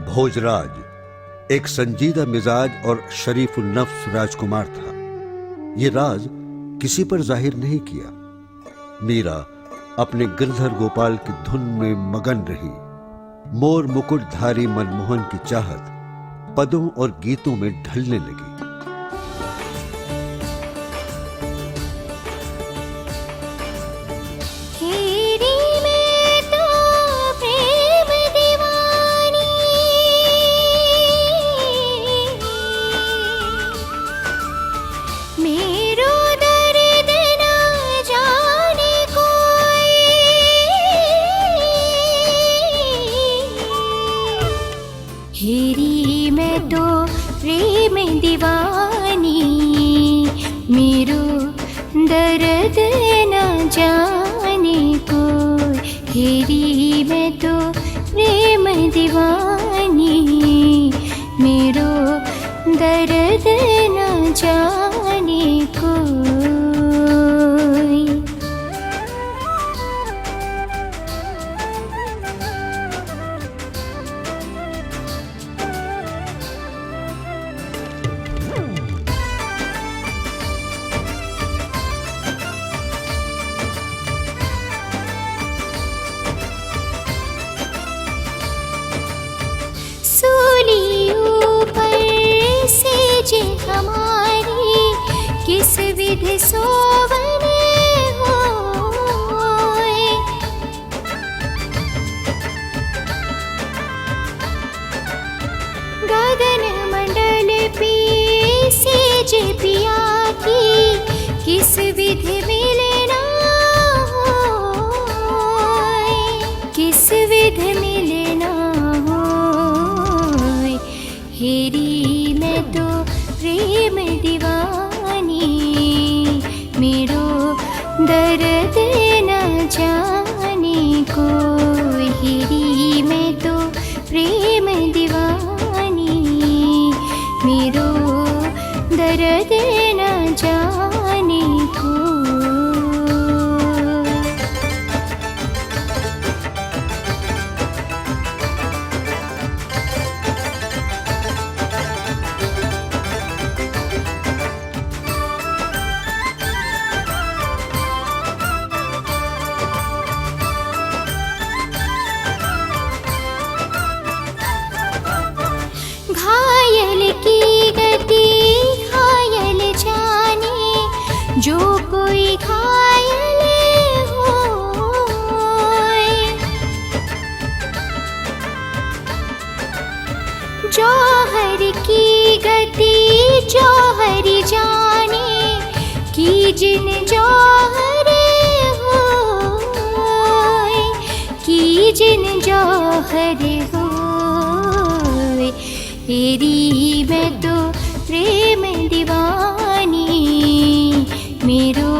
भोजराज एक संजीदा मिजाज और शरीफ नफ्स राजकुमार था। ये राज किसी पर जाहिर नहीं किया। मीरा अपने गिरधर गोपाल की धुन में मगन रही। मोर मुकुटधारी मनमोहन की चाहत पदों और गीतों में ढलने लगी। हेरी मैं तो प्रेम दीवानी, मेरो दर्द न जाने कोई। सूली ऊपर सेज हमारी, किस विधि सोवन होए। गगन मंडल पी सेज पिया की, किस विधि मिलना होए। किस विधि मिलना होए। हेरी मैं तो प्रेम दीवानी, मेरो दर्द न जाने कोई। हेरी मैं तो प्रेम दीवानी, मेरो दर्द न जाने कोई। घायल की गति घायल जाने, जो कोई घायल होए। जौहर की गति जौहर जाने, की जिन जौहर होए। की जिन जौहर होए। हेरी मैं तो प्रेम दीवानी, मेरो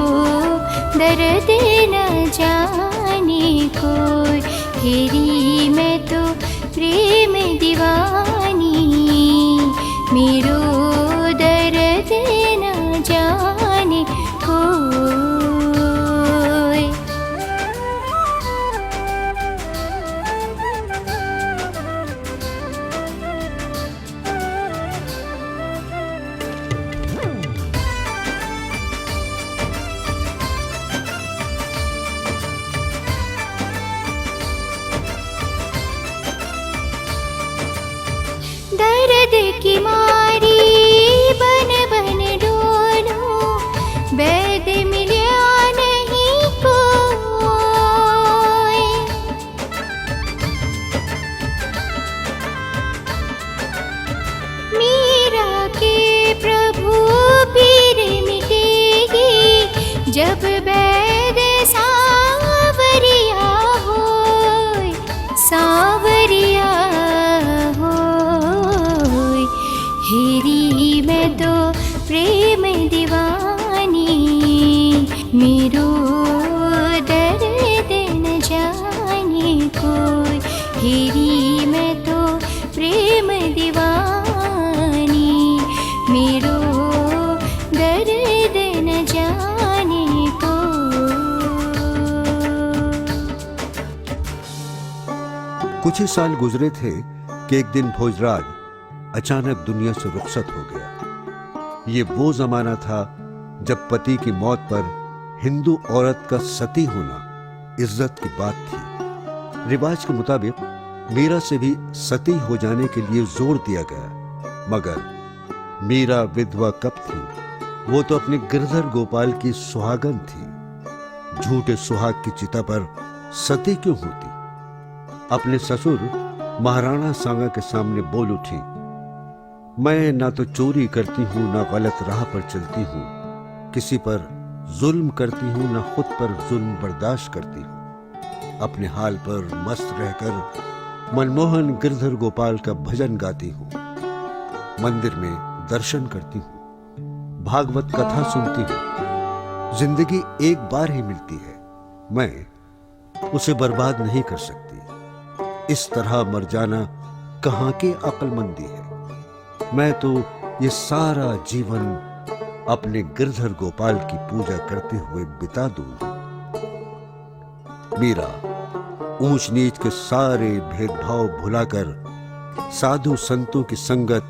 दर्द न जाने कोई। हेरी मैं तो प्रेम दीवानी, मेरो दर्द न जाने कोई। दर्द की मारी बन बन डोलो, वैद मिला नहीं कोई। मीरा के प्रभु पीर मिटेगी, जब वैद सावरिया होए। सावरिया होए। हेरी मैं तो प्रेम दीवानी, मेरो दर्द न जाने कोई। हेरी मैं तो प्रेम दीवानी, मेरो दर्द न जाने कोई। कुछ ही साल गुजरे थे कि एक दिन भोजराज अचानक दुनिया से रुखसत हो गया। ये वो जमाना था जब पति की मौत पर हिंदू औरत का सती होना इज्जत की बात थी। रिवाज के मुताबिक मीरा से भी सती हो जाने के लिए जोर दिया गया, मगर मीरा विधवा कब थी? वो तो अपने गिरधर गोपाल की सुहागन थी। झूठे सुहाग की चिता पर सती क्यों होती? अपने ससुर महाराणा सांगा के सामने बोल उठी, मैं ना तो चोरी करती हूं ना गलत राह पर चलती हूं, किसी पर जुल्म करती हूं ना खुद पर जुल्म बर्दाश्त करती हूं। अपने हाल पर मस्त रहकर मनमोहन गिरधर गोपाल का भजन गाती हूं, मंदिर में दर्शन करती हूं, भागवत कथा सुनती हूं। जिंदगी एक बार ही मिलती है, मैं उसे बर्बाद नहीं कर सकती। इस तरह मर जाना कहाँ की अक्लमंदी है। मैं तो ये सारा जीवन अपने गिरधर गोपाल की पूजा करते हुए बिता दूंगी। मीरा ऊंच नीच के सारे भेदभाव भुलाकर साधु संतों की संगत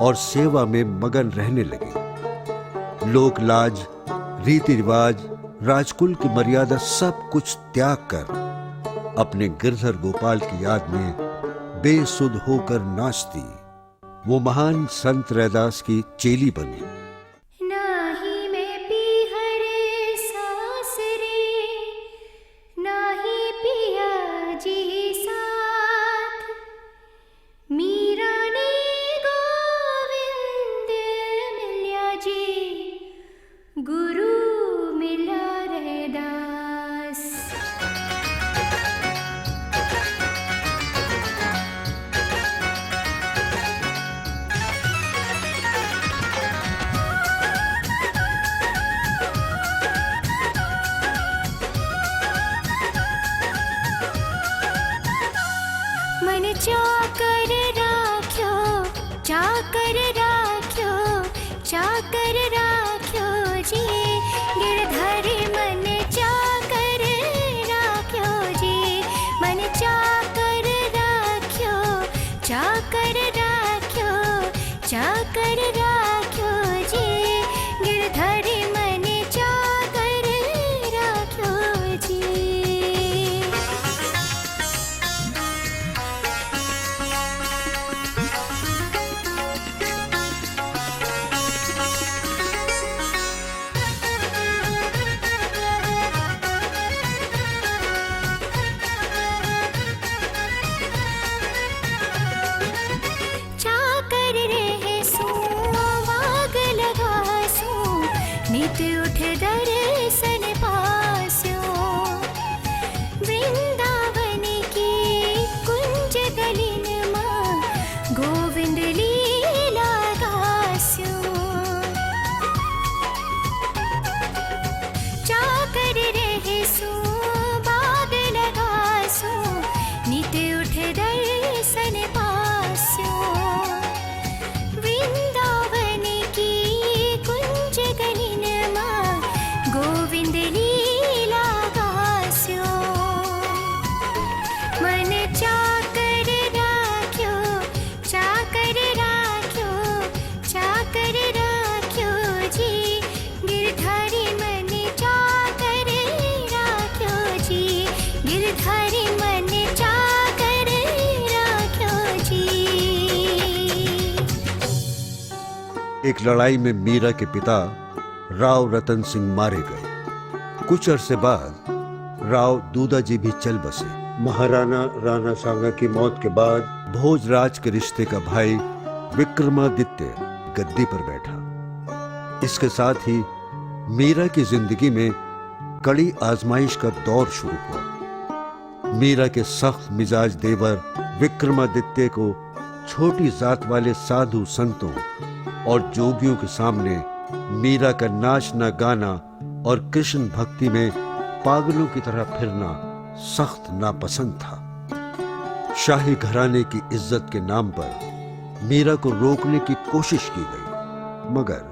और सेवा में मगन रहने लगी। लोक लाज, रीति रिवाज, राजकुल की मर्यादा सब कुछ त्याग कर अपने गिरधर गोपाल की याद में बेसुध होकर नाचती वो महान संत रैदास की चेली बनी। नाही मैं पीहरे सासरे, नाही पिया जी साथ, मीरा ने गोविंद मिल्या जी, गुरु मिला रैदास। मन चाकर राख्यो, चाकर राख्यो, चाकर राख्यो जी, गिरधर मन चाकर राख्यो जी, मन चाकर राख्यो, चाकर राख्यो, चाकर राख्यो जी, गिरधर मन चाकर राख्यो जी। चाकर रहे सो वाग लगासो, नित उठ दर्शन पास्यो, वृंदावन की कुंज गलिन मां गोविंद लीला गास्यो। चाकर रहे सो बाग लगासो, नित उठ दर्शन पास्यो, वृंदावन की कुंज गलिन मां गोविंद लीला गास्यो। मन चाकर राख्यो, चाकर राख्यो, चाकर राख्यो जी, गिरधारी मन चाकर राख्यो जी, गिरधारी मन चाकर राख्यो जी। एक लड़ाई में मीरा के पिता राव रतन सिंह मारे गए। कुछ अरसे बाद राव दूदाजी भी चल बसे। महाराणा राणा सांगा की मौत के बाद भोजराज के रिश्ते का भाई विक्रमादित्य गद्दी पर बैठा। इसके साथ ही मीरा की जिंदगी में कड़ी आजमाइश का दौर शुरू हुआ। मीरा के सख्त मिजाज देवर विक्रमादित्य को छोटी जात वाले साधु संतों और जोगियों के सामने मीरा का नाचना गाना और कृष्ण भक्ति में पागलों की तरह फिरना सख्त नापसंद था। शाही घराने की इज्जत के नाम पर मीरा को रोकने की कोशिश की गई, मगर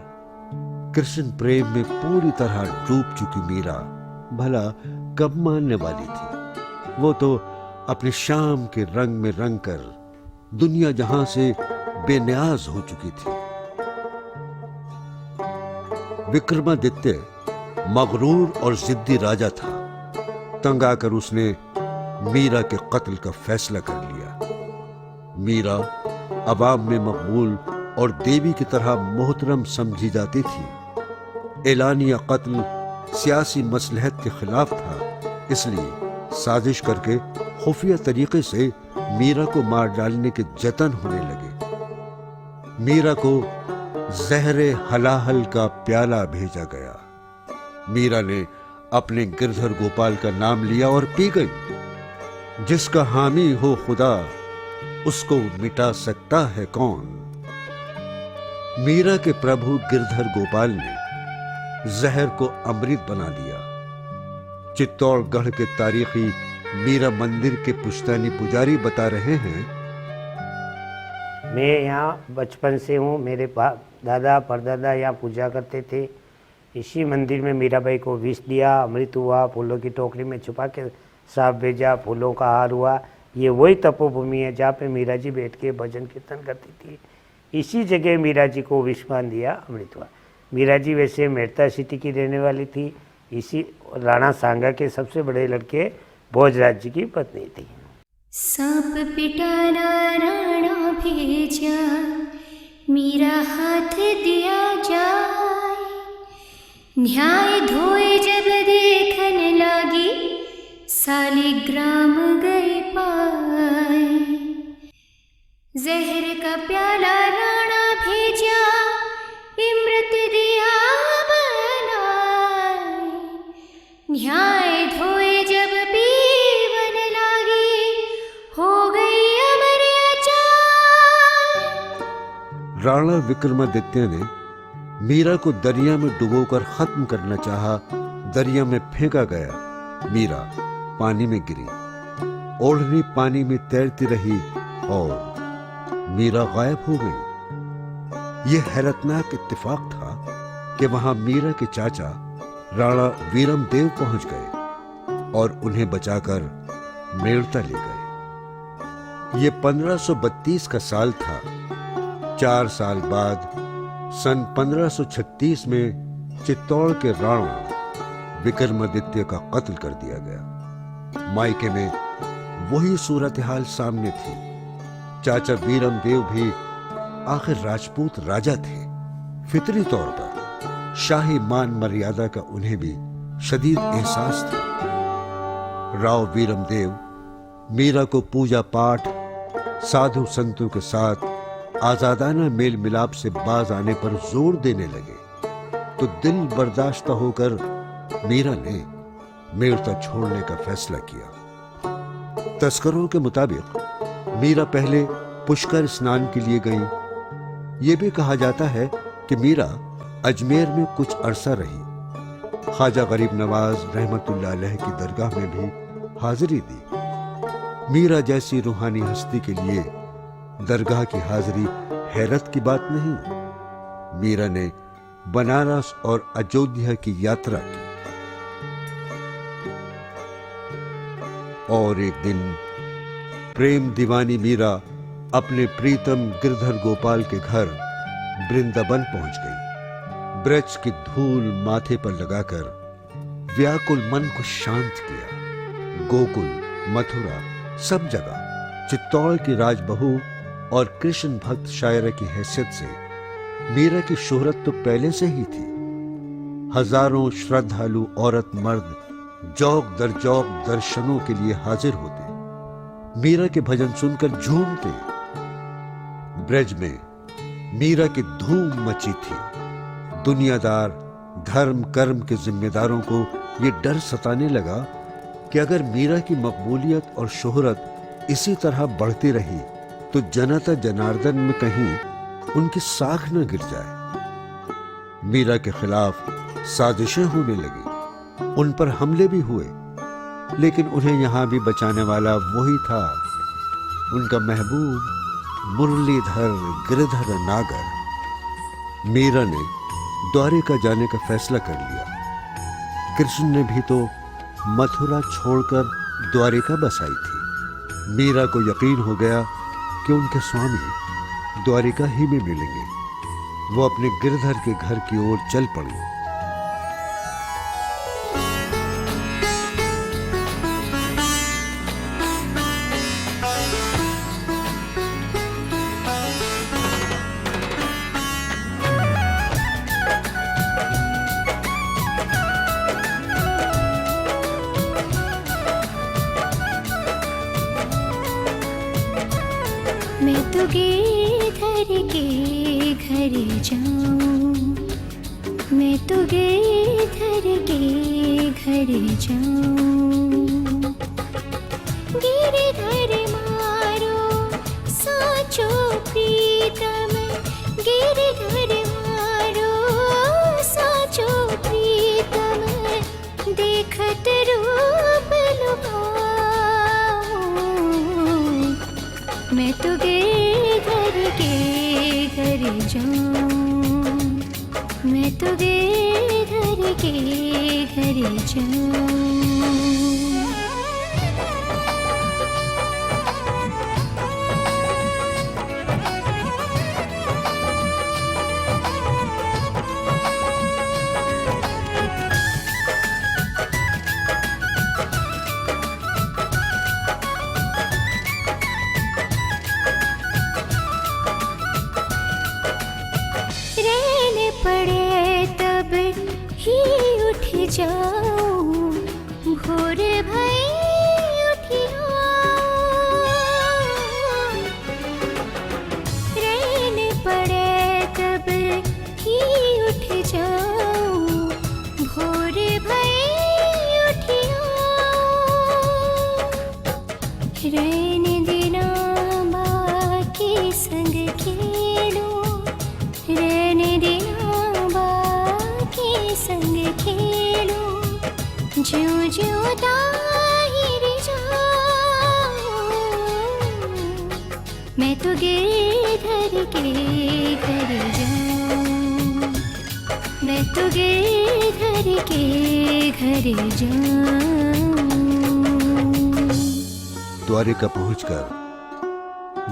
कृष्ण प्रेम में पूरी तरह डूब चुकी मीरा भला कब मानने वाली थी। वो तो अपने शाम के रंग में रंग कर दुनिया जहां से बेनियाज हो चुकी थी। विक्रमादित्य मगरूर और जिद्दी राजा था। तंग आकर उसने मीरा के कत्ल का फैसला कर लिया। मीरा अवाम में मकबूल और देवी की तरह मोहतरम समझी जाती थी। एलानिया कत्ल सियासी मसलहत के खिलाफ था, इसलिए साजिश करके खुफिया तरीके से मीरा को मार डालने के जतन होने लगे। मीरा को जहरे हलाहल का प्याला भेजा गया। मीरा ने अपने गिरधर गोपाल का नाम लिया और पी गई। जिसका हामी हो खुदा उसको मिटा सकता है कौन। मीरा के प्रभु गिरधर गोपाल ने जहर को अमृत बना दिया। चित्तौड़गढ़ के तारीखी मीरा मंदिर के पुश्तैनी पुजारी बता रहे हैं, मैं यहाँ बचपन से हूँ। मेरे दादा परदादा यहाँ पूजा करते थे। इसी मंदिर में मीराबाई को विष दिया, अमृत हुआ, फूलों की टोकरी में छुपा के सांप भेजा, फूलों का हार हुआ। ये वही तपोभूमि है जहाँ पे मीरा जी बैठ के भजन कीर्तन करती थी। इसी जगह मीरा जी को विष पान दिया, अमृत हुआ। मीरा जी वैसे मेड़ता सिटी की रहने वाली थी। इसी राणा सांगा के सबसे बड़े लड़के भोजराज जी की पत्नी थी। सांप पिटाना राणा भेजा, मीरा हाथ दिया जाए। न्याय धोए जब देखन लागी, सालिग्राम गए पाए। जहर का प्याला राणा भेजा, इमृत दिया बनाए। न्याय धोए जब पीवन लागी, हो गई अमर अचार। राणा विक्रमादित्य ने मीरा को दरिया में डुबोकर खत्म करना चाहा। दरिया में फेंका गया। मीरा पानी में गिरी। ओढ़नी पानी में तैरती रही और मीरा गायब हो गई। यह हैरतनाक इत्तेफाक था कि वहां मीरा के चाचा राणा वीरमदेव पहुंच गए और उन्हें बचाकर मेड़ता ले गए। यह 1532 का साल था। 4 साल बाद सन 1536 में चित्तौड़ के राणा विक्रमादित्य का कत्ल कर दिया गया। मायके में वही सूरत हाल सामने थी। चाचा वीरमदेव भी आखिर राजपूत राजा थे। फितरी तौर पर शाही मान मर्यादा का उन्हें भी शदीद एहसास था। राव वीरमदेव मीरा को पूजा पाठ, साधु संतों के साथ आजादाना मेल मिलाप से बाज आने पर जोर देने लगे तो दिल बर्दाश्त होकर मीरा ने मेड़ता छोड़ने का फैसला किया। तस्करों के मुताबिक मीरा पहले पुष्कर स्नान के लिए गई। ये भी कहा जाता है कि मीरा अजमेर में कुछ अरसा रही। ख्वाजा गरीब नवाज रहमतुल्लाह अलैह की दरगाह में भी हाजिरी दी। मीरा जैसी रूहानी हस्ती के लिए दरगाह की हाजिरी हैरत की बात नहीं। मीरा ने बनारस और अयोध्या की यात्रा की और एक दिन प्रेम दीवानी मीरा अपने प्रीतम गिरधर गोपाल के घर वृंदावन पहुंच गई। ब्रज की धूल माथे पर लगाकर व्याकुल मन को शांत किया। गोकुल, मथुरा, सब जगह चित्तौड़ की राजबहू और कृष्ण भक्त शायरा की हैसियत से मीरा की शोहरत तो पहले से ही थी। हजारों श्रद्धालु औरत मर्द जौक दर जौक दर्शनों के लिए हाजिर होते, मीरा के भजन सुनकर झूमते। ब्रज में मीरा की धूम मची थी। दुनियादार, धर्म कर्म के जिम्मेदारों को यह डर सताने लगा कि अगर मीरा की मकबूलियत और शोहरत इसी तरह बढ़ती रही तो जनता जनार्दन में कहीं उनकी साख न गिर जाए। मीरा के खिलाफ साजिशें होने लगी। उन पर हमले भी हुए, लेकिन उन्हें यहां भी बचाने वाला वही था, उनका महबूब मुरलीधर गिरधर नागर। मीरा ने द्वारिका जाने का फैसला कर लिया। कृष्ण ने भी तो मथुरा छोड़कर द्वारिका बसाई थी। मीरा को यकीन हो गया कि उनके स्वामी द्वारिका ही में मिलेंगे। वो अपने गिरधर के घर की ओर चल पड़ी। मैं तो गिरधर के घर जाऊं, मैं तो गिरधर के घर जाऊं। गिरधर मारो साचो प्रीतम, गिरधर मारो साचो प्रीतम। देखत रो तो गिरधर के घर जाऊं, मैं तो गिरधर के घर जाऊं। रहने पड़े तब ही उठ जाऊं, भोर भई उठियो। रहने पड़े तब ही उठ जाऊं, भोर भई उठियो। रहने देना बाकी संग खेलूं, रहने देना बाकी संग खेलूं। ज्यों ज्यों ताहिर जाऊं, मैं तो गिरधर के घर जाऊं, मैं तो गिरधर के घर जाऊं। द्वारिका पहुंचकर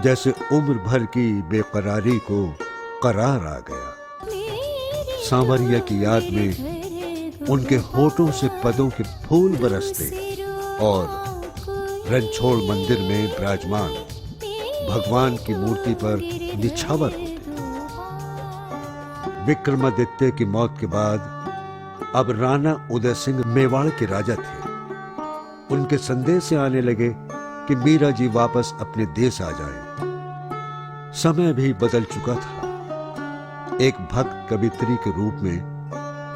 जैसे उम्र भर की बेकरारी को करार आ गया। सांवरिया की याद में उनके होठों से पदों के फूल बरसते और रणछोड़ मंदिर में विराजमान भगवान की मूर्ति पर निछावर होते। विक्रमादित्य की मौत के बाद अब राणा उदय सिंह मेवाड़ के राजा थे। उनके संदेश से आने लगे कि मीरा जी वापस अपने देश आ जाएं। समय भी बदल चुका था। एक भक्त कवित्री के रूप में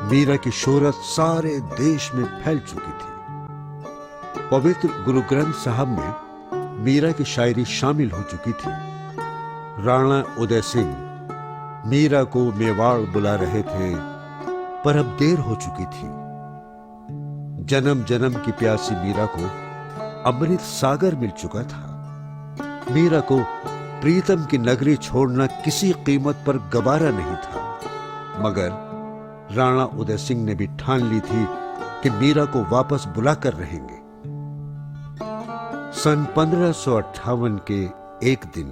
मीरा की शोहरत सारे देश में फैल चुकी थी। पवित्र गुरु ग्रंथ साहब में मीरा की शायरी शामिल हो चुकी थी। राणा उदय सिंह मीरा को मेवाड़ बुला रहे थे, पर अब देर हो चुकी थी। जन्म जन्म की प्यासी मीरा को अमृत सागर मिल चुका था। मीरा को प्रीतम की नगरी छोड़ना किसी कीमत पर गवारा नहीं था, मगर राणा उदय सिंह ने भी ठान ली थी कि मीरा को वापस बुलाकर रहेंगे। सन 1558 के एक दिन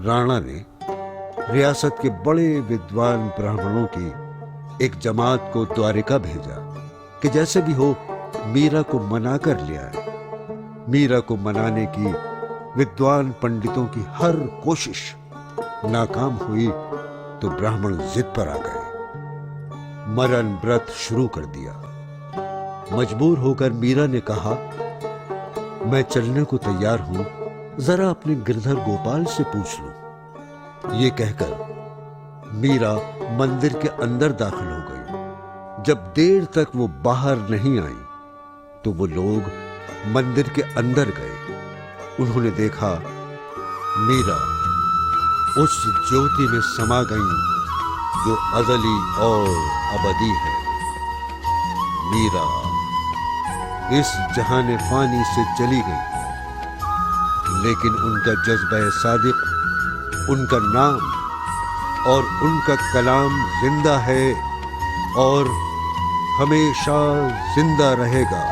राणा ने रियासत के बड़े विद्वान ब्राह्मणों की एक जमात को द्वारिका भेजा कि जैसे भी हो मीरा को मनाकर ले आए। मीरा को मनाने की विद्वान पंडितों की हर कोशिश नाकाम हुई तो ब्राह्मण जिद पर आ गए। मरण व्रत शुरू कर दिया। मजबूर होकर मीरा ने कहा, मैं चलने को तैयार हूं, जरा अपने गिरधर गोपाल से पूछ लूं। ये कहकर मीरा मंदिर के अंदर दाखिल हो गई। जब देर तक वो बाहर नहीं आई तो वो लोग मंदिर के अंदर गए। उन्होंने देखा मीरा उस ज्योति में समा गई जो अज़ली और अबदी है। मीरा इस जहाने फानी से चली गई, लेकिन उनका जज्बा सादिक, उनका नाम और उनका कलाम जिंदा है और हमेशा जिंदा रहेगा।